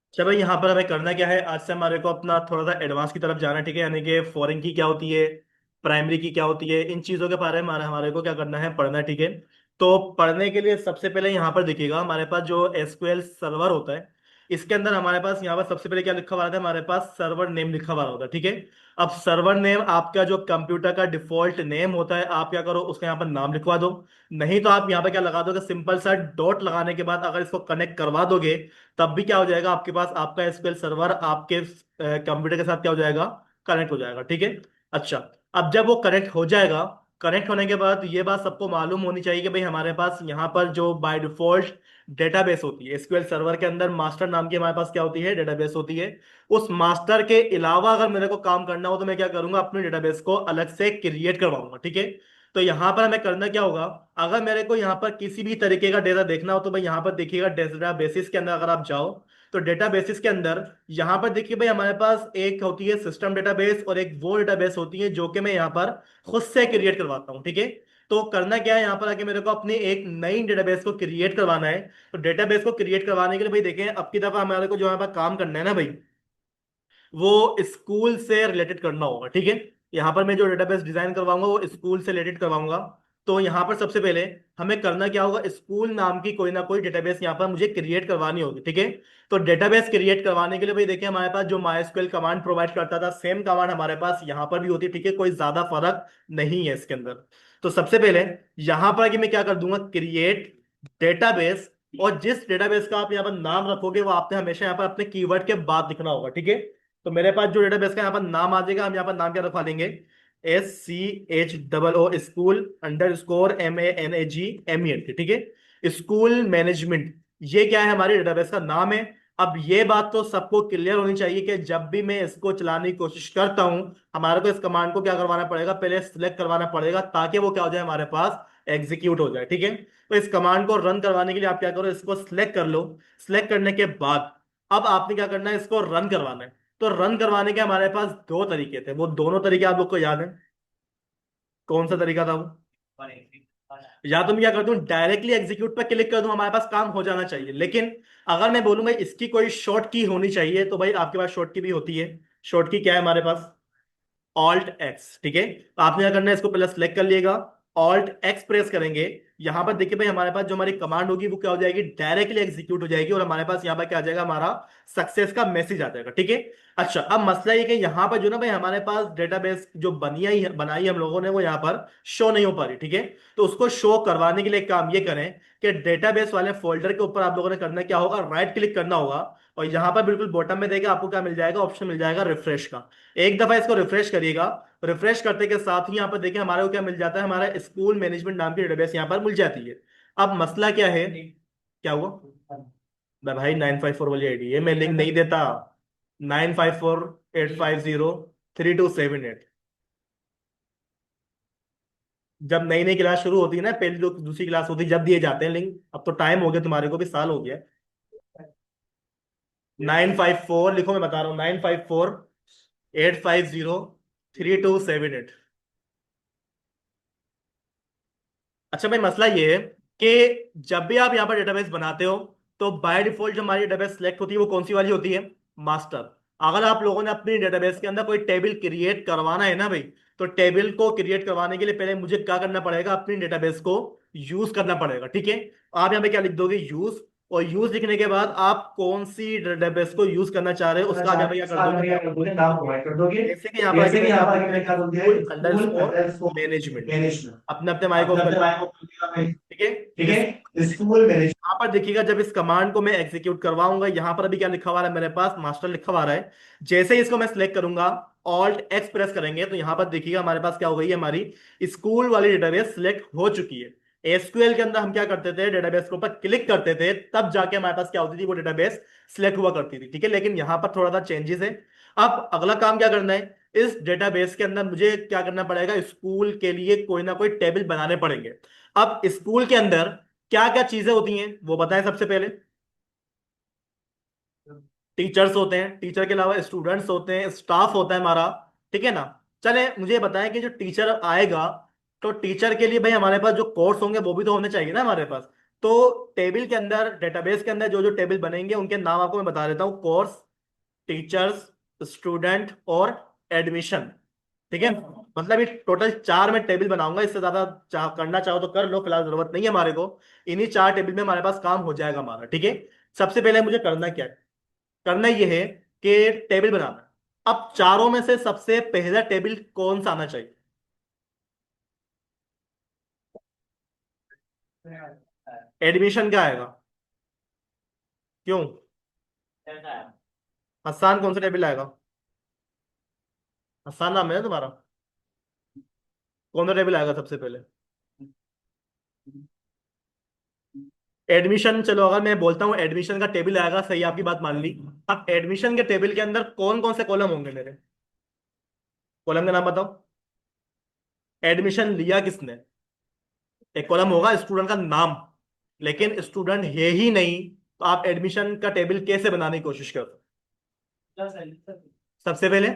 अच्छा भाई, यहाँ पर हमें करना क्या है? आज से हमारे को अपना थोड़ा सा एडवांस की तरफ जाना है, ठीक है? यानी कि फॉरेन की क्या होती है, प्राइमरी की क्या होती है, इन चीज़ों के बारे में हमारे हमारे को क्या करना है, पढ़ना है, ठीक है? तो पढ़ने के लिए सबसे पहले यहाँ पर देखिएगा, हमारे पास जो एसक्यूएल सर्वर होता है, इसके अंदर हमारे पास यहाँ पर सबसे पहले क्या लिखा हुआ रहता है, हमारे पास सर्वर नेम लिखा हुआ होता है, ठीक है? अब सर्वर नेम आपका जो कंप्यूटर का डिफॉल्ट नेम होता है, आप क्या करो, उसका यहाँ पर नाम लिखवा दो। नहीं तो आप यहाँ पे क्या लगा दोगे, सिंपल सा डॉट लगाने के बाद अगर इसको कनेक्ट करवा दोगे, तब भी क्या हो जाएगा, आपके पास आपका एसक्यूएल सर्वर आपके कंप्यूटर के साथ क्या हो जाएगा, कनेक्ट हो जाएगा, ठीक है? अच्छा, अब जब वो कनेक्ट हो जाएगा, कनेक्ट होने के बाद ये बात सबको मालूम होनी चाहिए कि भाई हमारे पास यहाँ पर जो बाय डिफॉल्ट डेटाबेस होती है एसक्यूएल सर्वर के अंदर, मास्टर नाम की हमारे पास क्या होती है, डेटाबेस होती है। उस मास्टर के अलावा अगर मेरे को काम करना हो तो मैं क्या करूंगा, अपने डेटाबेस को अलग से क्रिएट करवाऊंगा, ठीक है? तो यहाँ पर हमें करना क्या होगा, अगर मेरे को यहाँ पर किसी भी तरीके का डेटा देखना हो तो भाई यहाँ पर देखिएगा, डेटा बेसिस के अंदर अगर आप जाओ, तो डेटा बेसिस के अंदर यहाँ पर देखिए भाई, हमारे पास एक होती है सिस्टम डेटाबेस और एक वो डेटाबेस होती है जो कि मैं यहाँ पर खुद से क्रिएट करवाता हूँ, ठीक है? तो करना क्या है, यहाँ पर आके मेरे को अपनी एक नई डेटाबेस को क्रिएट करवाना है। तो डेटाबेस को क्रिएट करवाने के लिए भाई देखें, अब की दफा हमारे को जो यहाँ पर काम करना है ना भाई, वो स्कूल से रिलेटेड करना होगा, ठीक है? यहाँ पर मैं जो डेटाबेस डिजाइन करवाऊंगा वो स्कूल से रिलेटेड करवाऊंगा। तो यहाँ पर सबसे पहले हमें करना क्या होगा, स्कूल नाम की कोई ना कोई डेटाबेस यहाँ पर मुझे क्रिएट करवानी होगी, ठीक है? तो डेटाबेस क्रिएट करवाने के लिए भाई देखिए, हमारे पास जो माइस्क्यूएल कमांड प्रोवाइड करता था, सेम कमांड हमारे पास यहाँ पर भी होती है, ठीक है? कोई ज्यादा फर्क नहीं है इसके अंदर। तो सबसे पहले यहाँ पर आके मैं क्या कर दूंगा, क्रिएट डेटाबेस। और जिस डेटाबेस का आप यहाँ पर नाम रखोगे, वो आपने हमेशा यहाँ पर अपने कीवर्ड के बाद लिखना होगा, ठीक है? तो मेरे पास जो डेटाबेस का यहाँ पर नाम आ जाएगा, हम यहाँ पर नाम क्या रखवा लेंगे, SCHOO school under score MANAGMENT, ठीक है? स्कूल मैनेजमेंट, ये क्या है, हमारे डेटाबेस का नाम है। अब ये बात तो सबको क्लियर होनी चाहिए कि जब भी मैं इसको चलाने की कोशिश करता हूं, हमारे को इस कमांड को क्या करवाना पड़ेगा, पहले सिलेक्ट करवाना पड़ेगा, ताकि वो क्या हो जाए, हमारे पास एग्जीक्यूट हो जाए, ठीक है? तो इस कमांड को रन करवाने के लिए आप क्या करो, इसको सिलेक्ट कर लो। सिलेक्ट करने के बाद अब आपने क्या करना है, इसको रन करवाना है। तो रन करवाने के हमारे पास दो तरीके थे, वो दोनों तरीके आप लोग को याद है? कौन सा तरीका था वो? या तो मैं क्या करता हूँ, डायरेक्टली एग्जीक्यूट पे क्लिक कर दूं, हमारे पास काम हो जाना चाहिए। लेकिन अगर मैं बोलूंगा इसकी कोई शॉर्ट की होनी चाहिए, तो भाई आपके पास शॉर्ट की भी होती है। शॉर्ट की क्या है हमारे पास, ऑल्ट एक्स, ठीक है? तो आपने क्या करना है, इसको पहले सिलेक्ट कर लिएगा, ऑल्ट एक्स प्रेस करेंगे। यहां पर देखिए भाई, हमारे पास जो हमारी कमांड होगी वो क्या हो जाएगी, डायरेक्टली एग्जीक्यूट हो जाएगी, और हमारे पास यहाँ पर क्या आ जाएगा, हमारा सक्सेस का मैसेज आ जाएगा, ठीक है? अच्छा, अब मसला ये कि यहाँ पर जो ना भाई, हमारे पास डेटाबेस जो बनाई हम लोगों ने, वो यहाँ पर शो नहीं हो पा रही, ठीक है? तो उसको शो करवाने के लिए एक काम ये करें कि डेटाबेस वाले फोल्डर के ऊपर आप लोगों ने करना क्या होगा, राइट क्लिक करना होगा। और यहाँ पर बिल्कुल बॉटम में देगा, आपको क्या मिल जाएगा, ऑप्शन मिल जाएगा रिफ्रेश का। एक दफा इसको रिफ्रेश करिएगा। रिफ्रेश करते के साथ ही यहाँ पर देखिए, हमारे को क्या मिल जाता है, हमारा स्कूल मैनेजमेंट नाम की डेटाबेस यहाँ पर मिल जाती है। अब मसला क्या है, क्या हुआ? मैं भाई 954 वाली आईडी है, मैं लिंक नहीं देता। 9548503278। जब नई नई क्लास शुरू होती है ना, पहली दूसरी क्लास होती है, जब दिए जाते हैं लिंक। अब तो टाइम हो गया, तुम्हारे को भी साल हो गया। 954 लिखो, मैं बता रहा हूँ, 9548503278। अच्छा भाई, मसला ये है कि जब भी आप यहाँ पर डेटाबेस बनाते हो, तो बाय डिफॉल्ट जो हमारी डेटाबेस सेलेक्ट होती है वो कौन सी वाली होती है, मास्टर। अगर आप लोगों ने अपनी डेटाबेस के अंदर कोई टेबल क्रिएट करवाना है ना भाई, तो टेबल को क्रिएट करवाने के लिए पहले मुझे क्या करना पड़ेगा, अपनी डेटाबेस को यूज करना पड़ेगा, ठीक है? आप यहाँ पे क्या लिख दोगे, यूज। और यूज लिखने के बाद आप कौन सी डेटाबेस को यूज करना चाह रहे हो, उसका आप यहाँ पे क्या कर दोगे, नाम प्रोवाइड कर दोगे। जैसे कि यहाँ पर आके जैसे कि मैं यहाँ क्या पर आगे बोलूंगा, मैं क्या बोलते हैं, school under school score underscore management. Management. अपने अपने माइक ऑफ अपने कर अपने लीजिए, माइक को खोल दिया मैं। ठीक है? ठीक इस है, स्कूल मैनेजमेंट। यहाँ पर देखिएगा, जब इस कमांड को मैं एग्जीक्यूट करवाऊंगा, यहाँ पर अभी क्या लिखा हुआ है, मेरे पास मास्टर लिखा हुआ है। जैसे ही इसको मैं सिलेक्ट करूंगा, ऑल्ट एक्स प्रेस करेंगे, तो यहाँ पर देखिएगा हमारे पास क्या हो गई है, हमारी स्कूल वाली डेटाबेस सिलेक्ट हो चुकी है। एसक्यूएल के अंदर हम क्या करते थे, डेटाबेस के ऊपर क्लिक करते थे, तब जाके हमारे पास क्या होती थी, वो डेटाबेस सिलेक्ट हुआ करती थी, ठीक है? लेकिन यहाँ पर थोड़ा सा चेंजेस है। अब अगला काम क्या करना है, इस डेटाबेस के अंदर मुझे क्या करना पड़ेगा, स्कूल के लिए कोई ना कोई टेबल बनाने पड़ेंगे। अब स्कूल के अंदर क्या क्या चीजें होती हैं वो बताएं सबसे पहले। टीचर्स होते हैं, टीचर के अलावा स्टूडेंट्स होते हैं, स्टाफ होता है हमारा, ठीक है ना? चले मुझे बताएं कि जो टीचर आएगा, तो टीचर के लिए भाई हमारे पास जो कोर्स होंगे वो भी तो होने चाहिए ना हमारे पास। तो टेबल के अंदर, डेटाबेस के अंदर जो जो टेबल बनेंगे उनके नाम आपको मैं बता देता हूँ। कोर्स, टीचर्स, स्टूडेंट और एडमिशन। ठीक है, मतलब ये टोटल चार मैं टेबल बनाऊंगा। इससे ज्यादा करना चाहो तो कर लो, फिलहाल जरूरत नहीं है हमारे को। इन्हीं चार टेबल में हमारे पास काम हो जाएगा हमारा। ठीक है, सबसे पहले मुझे करना क्या है? करना यह है कि टेबल बनाना है। अब चारों में से सबसे पहला टेबल कौन सा आना चाहिए? एडमिशन का आएगा। क्यों? हसान कौन सा टेबल आएगा? हसान नाम है ना तुम्हारा? कौन सा टेबल आएगा सबसे पहले? एडमिशन, चलो अगर मैं बोलता हूँ एडमिशन का टेबल आएगा, सही, आपकी बात मान ली। अब एडमिशन के टेबल के अंदर कौन कौन से कॉलम होंगे मेरे? कॉलम का नाम बताओ। एडमिशन लिया किसने? एक कॉलम होगा स्टूडेंट का नाम, लेकिन स्टूडेंट है ही नहीं, तो आप एडमिशन का टेबल कैसे बनाने की कोशिश करो? सबसे पहले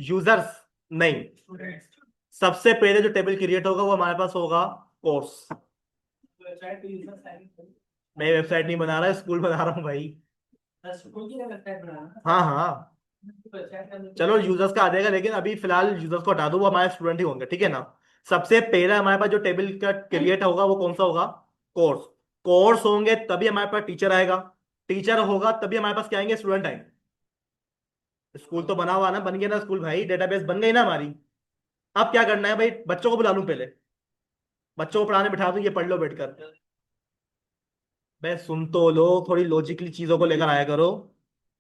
यूजर्स? नहीं, सबसे पहले जो टेबल क्रिएट होगा वो हमारे पास होगा कोर्स। मैं वेबसाइट नहीं बना रहा, स्कूल बना रहा हूँ भाई। हाँ हाँ, चलो यूजर्स का आ जाएगा, लेकिन अभी फिलहाल यूजर्स को हटा दो, वो हमारे स्टूडेंट ही होंगे, ठीक है ना। सबसे पहला हमारे पास जो टेबल का क्रिएट होगा वो कौन सा होगा? कोर्स। कोर्स होंगे तभी हमारे पास टीचर आएगा। टीचर होगा तभी हमारे पास क्या आएंगे? स्टूडेंट आएंगे। स्कूल तो बना हुआ ना, बन गया ना स्कूल भाई, डेटाबेस बन गई ना हमारी। अब क्या करना है भाई? बच्चों को बुला लूं पहले? बच्चों को पढ़ाने बिठा दूं, ये पढ़ लो बैठकर? मैं सुन तो लो, थोड़ी लॉजिकली चीजों को लेकर आया करो।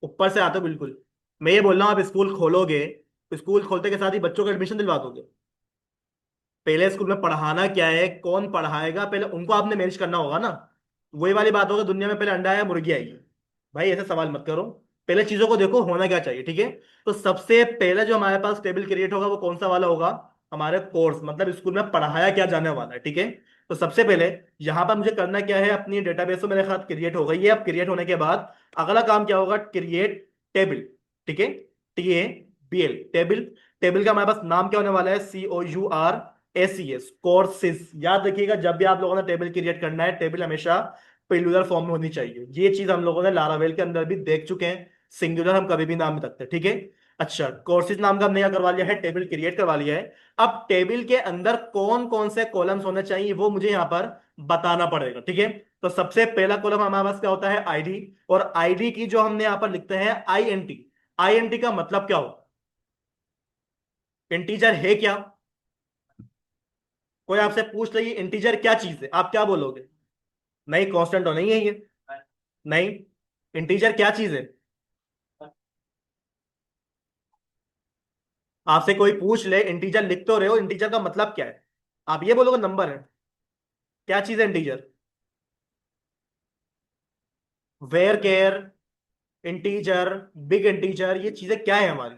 ऊपर से आते हो बिल्कुल। मैं ये बोल रहा हूँ आप स्कूल खोलोगे, स्कूल खोलते के साथ ही बच्चों को एडमिशन दिलवा दोगे? पहले स्कूल में पढ़ाना क्या है, कौन पढ़ाएगा, पहले उनको आपने मैनेज करना होगा ना। वही वाली बात होगा, दुनिया में पहले अंडा आया मुर्गी आएगी। भाई ऐसे सवाल मत करो, पहले चीजों को देखो होना क्या चाहिए, ठीक है। तो सबसे पहले जो हमारे पास टेबल क्रिएट होगा वो कौन सा वाला होगा? हमारे कोर्स, मतलब स्कूल में पढ़ाया क्या जाने वाला है, ठीक है। तो सबसे पहले यहाँ पर मुझे करना क्या है, अपनी डेटाबेस तो मेरे साथ क्रिएट हो गई है। अब क्रिएट होने के बाद अगला काम क्या होगा? Create table. ठीक है, TABL, टेबल। टेबल का हमारे पास नाम क्या होने वाला है? COURSES, courses. याद रखिएगा, जब भी आप लोगों ने टेबल क्रिएट करना है, टेबल हमेशा पेलुलर फॉर्म में होनी चाहिए। ये चीज हम लोगों ने लारावेल के अंदर भी देख चुके हैं। सिंगुलर हम कभी भी नाम नहीं रखते, ठीक है। अच्छा, कोर्सेज नाम का हमने क्या करवा लिया है? टेबल क्रिएट करवा लिया है। अब टेबल के अंदर कौन कौन से कॉलम्स होने चाहिए वो मुझे यहाँ पर बताना पड़ेगा, ठीक है। तो सबसे पहला कॉलम हमारे पास क्या होता है? आईडी। और आईडी की जो हमने यहाँ पर लिखते हैं INT। INT का मतलब क्या होगा? इंटीजर है क्या? कोई आपसे पूछ ले इंटीजर क्या चीज है, आप क्या बोलोगे? नहीं, कांस्टेंट तो नहीं है ये। नहीं, इंटीजर क्या चीज है? आपसे कोई पूछ ले इंटीजर लिख तो रहे हो, इंटीजर का मतलब क्या है? आप ये बोलोगे नंबर है। क्या चीज है इंटीजर? वेयर केयर, इंटीजर, बिग इंटीजर, ये चीजें क्या है हमारी?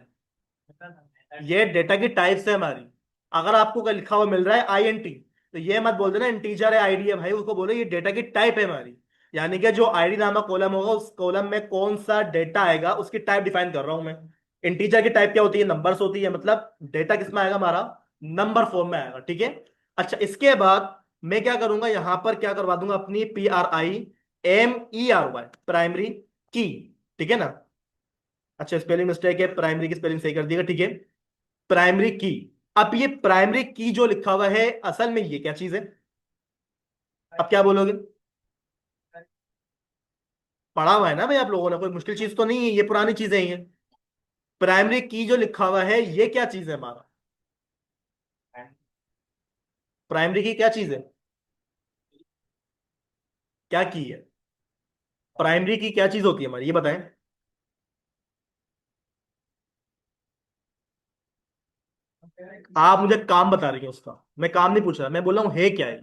ये डेटा की टाइप्स है हमारी। अगर आपको कोई लिखा हुआ मिल रहा है INT, तो ये मत बोल देना इंटीजर है, आईडी है, भाई उसको बोलो ये डेटा की टाइप है हमारी। यानी कि जो आईडी नामक कॉलम होगा, उस कॉलम में कौन सा डेटा आएगा उसकी टाइप डिफाइन कर रहा हूं मैं। इंटीजर की टाइप क्या होती है? नंबर्स होती है, मतलब डेटा किस में आएगा हमारा? नंबर फॉर्म में आएगा, ठीक है। अच्छा, इसके बाद मैं क्या करूंगा, यहां पर क्या करवा दूंगा, अपनी PRIMERY, प्राइमरी की। ठीक है ना? अच्छा, स्पेलिंग मिस्टेक है, प्राइमरी की स्पेलिंग सही कर दिएगा, ठीक है। प्राइमरी की। अब ये प्राइमरी की जो लिखा हुआ है, असल में ये क्या चीज है? अब क्या बोलोगे? पढ़ा हुआ है ना भाई आप लोगों ने, कोई मुश्किल चीज तो नहीं है, ये पुरानी चीजें ही हैं। प्राइमरी की जो लिखा हुआ है ये क्या चीज है हमारा? प्राइमरी की क्या चीज है? क्या की है? प्राइमरी की क्या चीज होती है हमारी, ये बताएं। आप मुझे काम बता रही हैं उसका, मैं काम नहीं पूछ रहा, मैं बोल रहा हूँ है क्या है।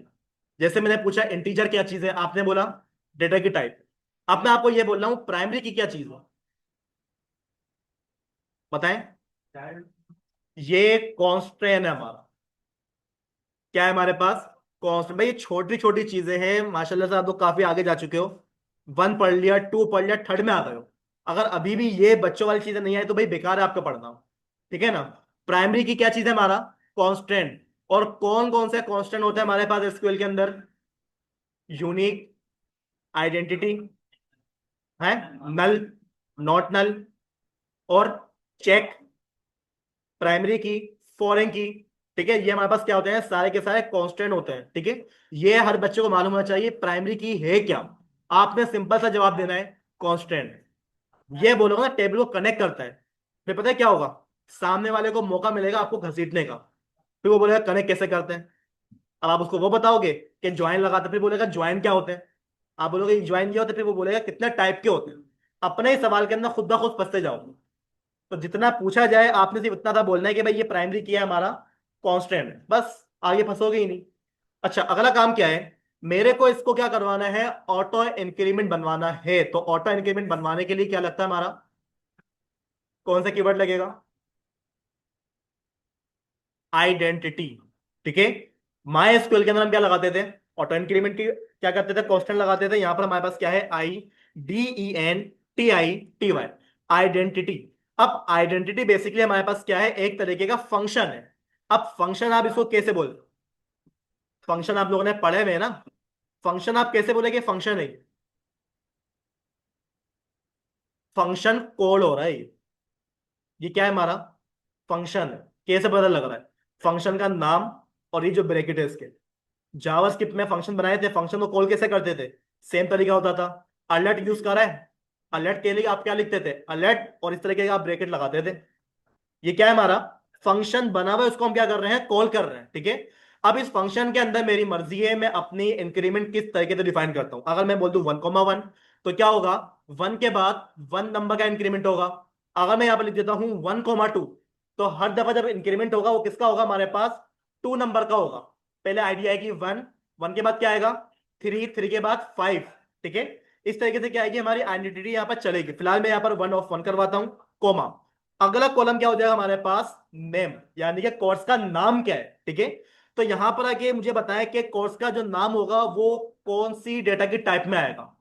जैसे मैंने पूछा इंटीजर क्या चीज है, आपने बोला डेटा की टाइप। अब मैं आपको ये बोल रहा हूँ प्राइमरी की क्या चीज है, बताएं। ये कॉन्स्ट्रेन है हमारा। क्या है हमारे पास? कॉन्स्टेंट। भाई ये छोटी छोटी चीजें हैं, माशाल्लाह से आप लोग काफी आगे जा चुके हो। 1 पढ़ लिया, 2 पढ़ लिया, थर्ड में आ गए हो। अगर अभी भी ये बच्चों वाली चीजें नहीं आई तो भाई बेकार है आपका पढ़ना, ठीक है ना। प्राइमरी की क्या चीज है हमारा? कांस्टेंट। और कौन कौन से कांस्टेंट होते हैं हमारे पास SQL के अंदर? यूनिक, आइडेंटिटी है, नल, नॉट नल, और चेक, प्राइमरी की, फॉरेन की। ठीक है, ये हमारे पास क्या होते हैं, सारे के सारे कांस्टेंट होते हैं। ठीक है, ये हर बच्चे को मालूम होना चाहिए प्राइमरी की है क्या। आपने सिंपल सा जवाब देना है, कांस्टेंट। ये बोलोगे ना टेबल को कनेक्ट करता है, फिर पता है क्या होगा, सामने वाले को मौका मिलेगा आपको घसीटने का। फिर वो बोलेगा कनेक्ट कैसे करते हैं। अब आप उसको वो बताओगे कि ज्वाइन लगाते, फिर बोलेगा ज्वाइन क्या होते हैं। आप बोलोगे ज्वाइन क्या होते हैं, फिर वो बोलेगा कितने टाइप के होते हैं। अपने ही सवाल के अंदर खुद ब खुद फंसते जाओ। तो जितना पूछा जाए आपने सिर्फ इतना था बोलना है कि भाई ये प्राइमरी किया है हमारा, कांस्टेंट है, बस आगे फंसोगे ही नहीं। अच्छा, अगला काम क्या है, मेरे को इसको क्या करवाना है, ऑटो इंक्रीमेंट बनवाना है। तो ऑटो इंक्रीमेंट बनवाने के लिए क्या लगता है हमारा, कौन सा कीवर्ड लगेगा, आइडेंटिटी। ठीक है, माई एसक्यूएल के अंदर हम क्या लगाते थे, ऑटो इंक्रीमेंट की क्या करते थे, कांस्टेंट लगाते थे। यहां पर हमारे पास क्या है, IDENTITY, आइडेंटिटी। अब आइडेंटिटी बेसिकली हमारे पास क्या है, एक तरीके का फंक्शन है। अब फंक्शन आप इसको कैसे बोल, फंक्शन आप लोगों ने पढ़े हुए हैं ना, फंक्शन आप कैसे बोलेंगे, फंक्शन है, फंक्शन कोड हो रहा है ये क्या है हमारा, फंक्शन है। कैसे पता लग रहा है, फंक्शन का नाम और ये जो ब्रैकेट है इसके। जावास्क्रिप्ट में फंक्शन बनाए थे, फंक्शन को कॉल कैसे करते थे, सेम तरीका होता था। अलर्ट यूज करा है, अलर्ट के लिए आप क्या लिखते थे, अलर्ट, और इस तरीके का आप ब्रैकेट लगाते थे। ये क्या है हमारा, फंक्शन बना हुआ है, उसको हम क्या कर रहे हैं, कॉल कर रहे हैं। ठीक है, अब इस फंक्शन के अंदर मेरी मर्जी है, मैं अपनी इंक्रीमेंट किस तरीके से डिफाइन करता हूं। अगर मैं बोल दूं 1,1 तो क्या होगा, 1 के बाद 1 नंबर का इंक्रीमेंट होगा। अगर मैं यहां पर लिख देता हूं 1,2 तो हर दफा जब इंक्रीमेंट होगा वो किसका होगा, हमारे पास 2 नंबर का होगा। पहले आईडी आएगी 1, 1 के बाद क्या आएगा, 3, 3 के बाद 5। ठीक है, इस तरीके से क्या आएगी हमारी आइडेंटिटी यहाँ पर चलेगी। फिलहाल मैं यहाँ पर 1 करवाता हूँ, कोमा। अगला कॉलम क्या हो जाएगा हमारे पास, नेम, यानी कि कोर्स का नाम क्या है। ठीक है, तो यहां पर आके मुझे बताया कि कोर्स का जो नाम होगा वो कौन सी डेटा की टाइप में आएगा,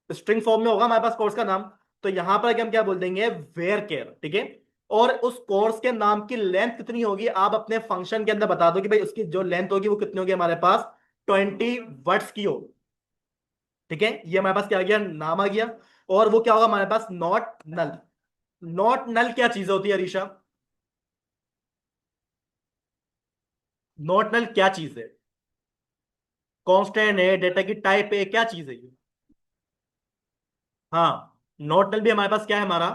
स्ट्रिंग फॉर्म में होगा हमारे पास कोर्स का नाम। तो यहां पर आके हम क्या बोल देंगे, वेयर केयर। ठीक है, और उस कोर्स के नाम की लेंथ कितनी होगी, आप अपने फंक्शन के अंदर बता दो कि भाई उसकी जो लेंथ होगी वो कितनी होगी, हमारे पास 20 वर्ड्स की होगी। ठीक है, ये हमारे पास क्या आ गया, नाम आ गया। और वो क्या होगा हमारे पास, नॉट नल। नॉट नल क्या चीज होती है अरीशा, नॉट नल क्या चीज है, कांस्टेंट है, डेटा की टाइप है, क्या चीज है ये। हाँ, नॉट नल भी हमारे पास क्या है, हमारा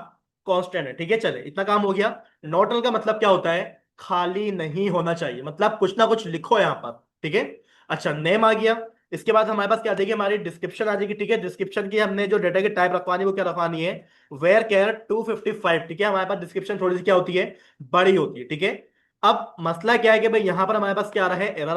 कांस्टेंट है। ठीक है, चले इतना काम हो गया। नॉट नल का मतलब क्या होता है, खाली नहीं होना चाहिए, मतलब कुछ ना कुछ लिखो यहां पर। ठीक है, अच्छा, नेम आ गया। इसके बाद हमारे पास क्या आ जाएगी, हमारी डिस्क्रिप्शन आ जाएगी। ठीक है, डिस्क्रिप्शन की हमने जो डेटा की टाइप रखवानी है वो क्या रखवानी है, वेयर केयर 255। ठीक है, हमारे पास डिस्क्रिप्शन थोड़ी सी क्या होती है, बड़ी होती है। ठीक है, अब मसला क्या है कि भाई यहां पर हमारे पास क्या आ रहा है, एरर